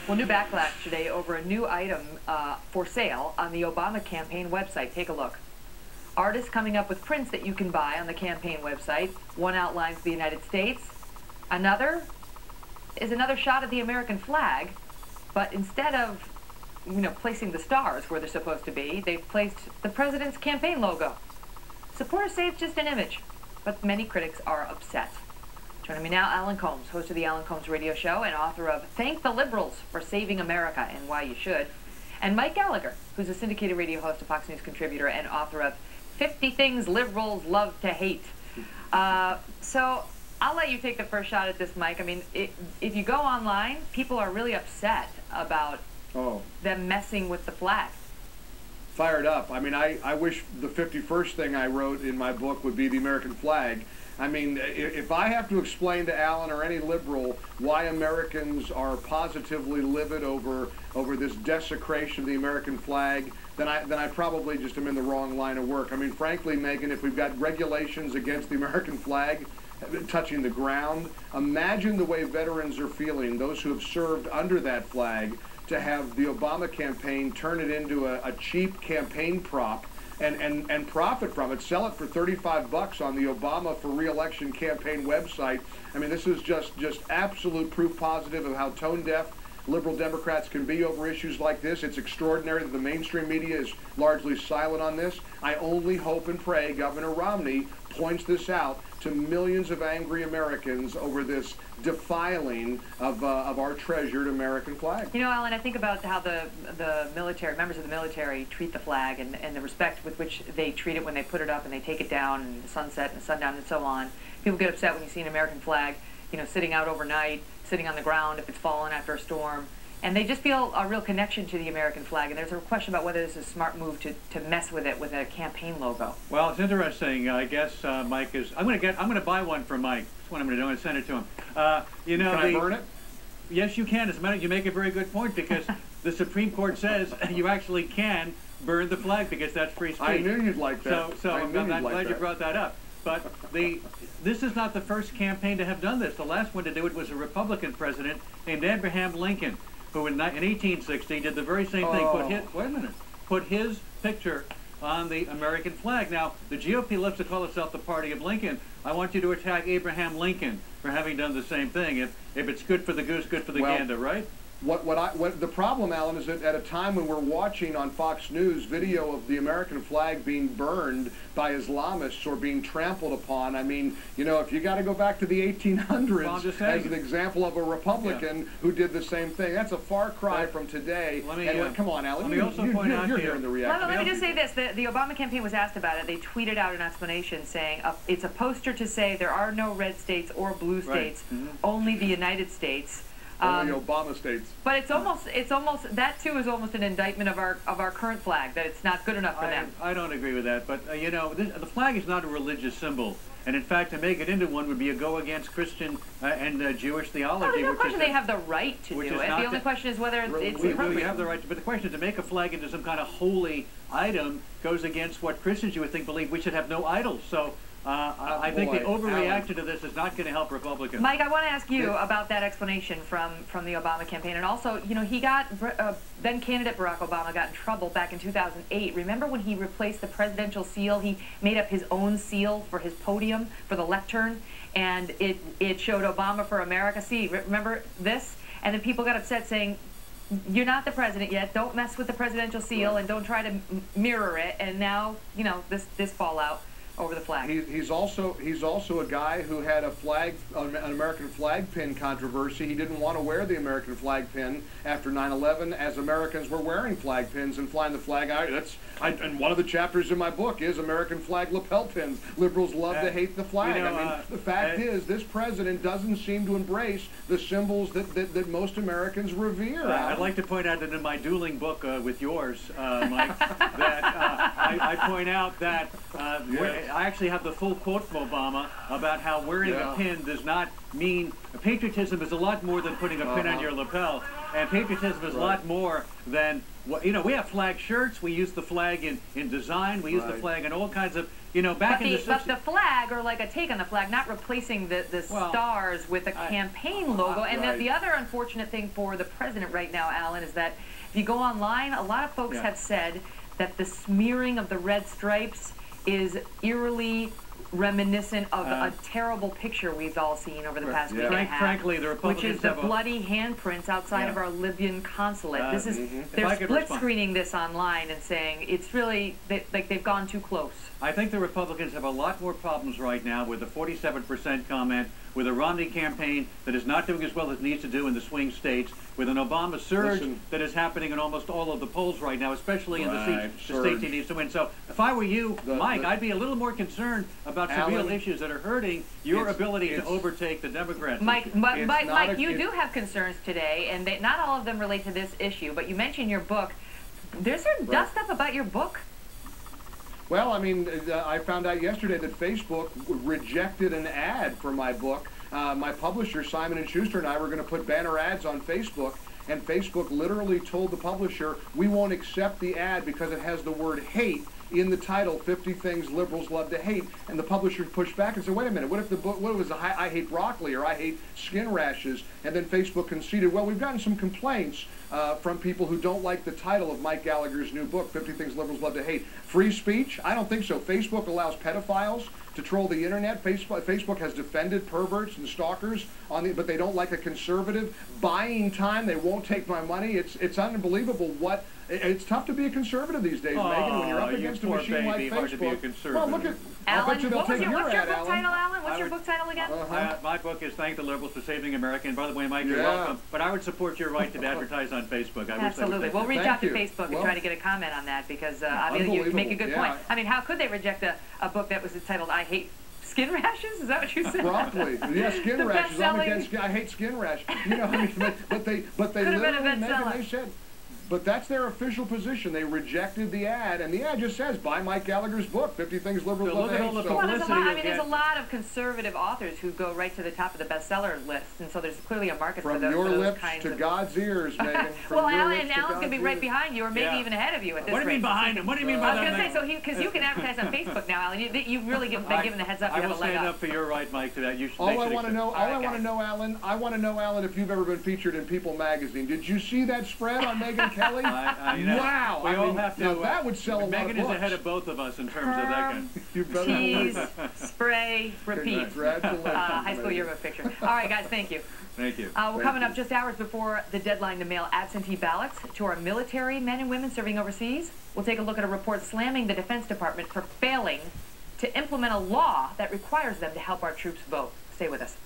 Well, new backlash today over a new item for sale on the Obama campaign website. Take a look. Artists coming up with prints that you can buy on the campaign website. One outlines the United States. Another is another shot of the American flag, but instead of, placing the stars where they're supposed to be, they've placed the president's campaign logo. Supporters say it's just an image, but many critics are upset. Joining me now, Alan Colmes, host of the Alan Colmes Radio Show and author of Thank the Liberals for Saving America and Why You Should, and Mike Gallagher, who's a syndicated radio host, a Fox News contributor, and author of 50 Things Liberals Love to Hate. So I'll let you take the first shot at this, Mike. I mean, if you go online, people are really upset about them messing with the flag. Fired up. I mean, I wish the 51st thing I wrote in my book would be the American flag. I mean, if I have to explain to Alan or any liberal why Americans are positively livid over this desecration of the American flag, then I probably just am in the wrong line of work. I mean, frankly, Megan, if we've got regulations against the American flag touching the ground, imagine the way veterans are feeling, those who have served under that flag, to have the Obama campaign turn it into a cheap campaign prop and profit from it, sell it for $35 on the Obama for Re-election campaign website. I mean, this is just absolute proof positive of how tone-deaf liberal Democrats can be over issues like this. It's extraordinary that the mainstream media is largely silent on this. I only hope and pray Governor Romney points this out to millions of angry Americans over this defiling of our treasured American flag. You know, Alan, I think about how the military, members of the military treat the flag and the respect with which they treat it when they put it up and they take it down, and the sunset and the sundown and so on. People get upset when you see an American flag, sitting out overnight, sitting on the ground if it's fallen after a storm. And they just feel a real connection to the American flag. And there's a question about whether this is a smart move to mess with it with a campaign logo. Well, it's interesting. I guess Mike is. I'm going to buy one for Mike. That's what I'm going to do. I'm going to send it to him. Can I burn it? Yes, you can. As a matter, you make a very good point, because the Supreme Court says you actually can burn the flag because that's free speech. I knew you'd like that. So I'm glad you brought that up. But this is not the first campaign to have done this. The last one to do it was a Republican president named Abraham Lincoln, who in 1860 did the very same thing. Put his picture on the American flag. Now, the GOP loves to call itself the party of Lincoln. I want you to attack Abraham Lincoln for having done the same thing. If it's good for the goose, good for the gander, right? What the problem, Alan, is that at a time when we're watching on Fox News video of the American flag being burned by Islamists or being trampled upon, I mean, if you got to go back to the 1800s as an example of a Republican who did the same thing, that's a far cry from today. Come on, Alan, you're hearing the reaction. Let me just say this. The Obama campaign was asked about it. They tweeted out an explanation saying it's a poster to say there are no red states or blue states, only the United States. Only Obama states. But it's almost that too is almost an indictment of our current flag, that it's not good enough for them. I don't agree with that, but the flag is not a religious symbol, and in fact to make it into one would be a go against Christian and Jewish theology. There's no question they have the right to do it. The only question is whether it's appropriate. We have the right to, but the question is to make a flag into some kind of holy item goes against what Christians, you would think, believe we should have no idols. So I think the overreaction to this is not going to help Republicans. Mike, I want to ask you about that explanation from the Obama campaign. And also, he got, then candidate Barack Obama got in trouble back in 2008. Remember when he replaced the presidential seal? He made up his own seal for his podium, for the lectern, and it showed Obama for America. See, remember this? And then people got upset saying, you're not the president yet, don't mess with the presidential seal, and don't try to mirror it. And now, this fallout over the flag. He's also a guy who had an American flag pin controversy. He didn't want to wear the American flag pin after 9/11, as Americans were wearing flag pins and flying the flag out. And one of the chapters in my book is American flag lapel pins. Liberals love to hate the flag. I mean, the fact is, this president doesn't seem to embrace the symbols that most Americans revere. I'd like to point out that in my dueling book with yours, Mike, that I point out that I actually have the full quote from Obama about how wearing a pin does not mean patriotism is a lot more than putting a pin on your lapel, and patriotism is a lot more than Well, you know, we have flag shirts. We use the flag in design. We use the Right. flag in all kinds of, you know, back in the 60s. But the flag, or like a take on the flag, not replacing the Well, stars with a campaign logo. And right. the other unfortunate thing for the president right now, Alan, is that if you go online, a lot of folks have said that the smearing of the red stripes is eerily reminiscent of a terrible picture we've all seen over the past week and a half. Frankly, the Republicans which is the have bloody handprints outside of our Libyan consulate. This is they're split screening this online and saying it's really like they've gone too close. I think the Republicans have a lot more problems right now with the 47% comment, with a Romney campaign that is not doing as well as it needs to do in the swing states, with an Obama surge that is happening in almost all of the polls right now, especially in the states he needs to win. So if I were you, Mike, I'd be a little more concerned about some real issues that are hurting your ability to overtake the Democrats. Mike, you do have concerns today, and not all of them relate to this issue, but you mentioned your book. There's some dust up about your book. Well, I mean, I found out yesterday that Facebook rejected an ad for my book. My publisher, Simon & Schuster, and I were going to put banner ads on Facebook, and Facebook literally told the publisher, we won't accept the ad because it has the word hate in the title, 50 Things Liberals Love to Hate. And the publisher pushed back and said, wait a minute, what if the book, what was I hate broccoli or I hate skin rashes? And then Facebook conceded, well, we've gotten some complaints from people who don't like the title of Mike Gallagher's new book, 50 Things Liberals Love to Hate. Free speech? I don't think so. Facebook allows pedophiles to troll the internet. Facebook has defended perverts and stalkers, but they don't like a conservative. Buying time, they won't take my money. It's unbelievable what... It's tough to be a conservative these days, Megan, when you're up against a machine like Facebook. Hard to be a conservative. Well, look at... Alan, I'll bet you they'll take your what's your ad, book Alan. title, Alan? What's your book title again? My book is Thank the Liberals for Saving America. And by the way, Mike, you're welcome. But I would support your right to advertise on Facebook. Absolutely. We'll reach out to Facebook and try to get a comment on that because obviously you make a good point. I mean, how could they reject a book that was titled I Hate Skin Rashes? Is that what you said? Broccoli. Yeah, skin rashes. I'm against I hate skin rash. You know, I mean, but they literally, Megan, they said, but that's their official position. They rejected the ad, and the ad just says, buy Mike Gallagher's book, 50 Things Liberals Love to Hate. There's a lot of conservative authors who go right to the top of the bestseller list, and so there's clearly a market for those kinds of... From your lips to God's ears, Megan. Well, Alan's going to be right behind you, or maybe even ahead of you at this rate. What do you mean behind him? What do you mean by that? I was going to say, because you can advertise on Facebook now, Alan. You've really been given the heads up. I will stand up for your right, Mike, to that. You should all I want to know, Alan, if you've ever been featured in People magazine. Did you see that spread on Megyn Kelly? Wow! We all have to. That would sell a lot of Megan is ahead of both of us in terms of that kind. You better tease, spray, repeat. Congratulations. High school yearbook picture. All right, guys, thank you. Thank you. We're coming up just hours before the deadline to mail absentee ballots to our military men and women serving overseas. We'll take a look at a report slamming the Defense Department for failing to implement a law that requires them to help our troops vote. Stay with us.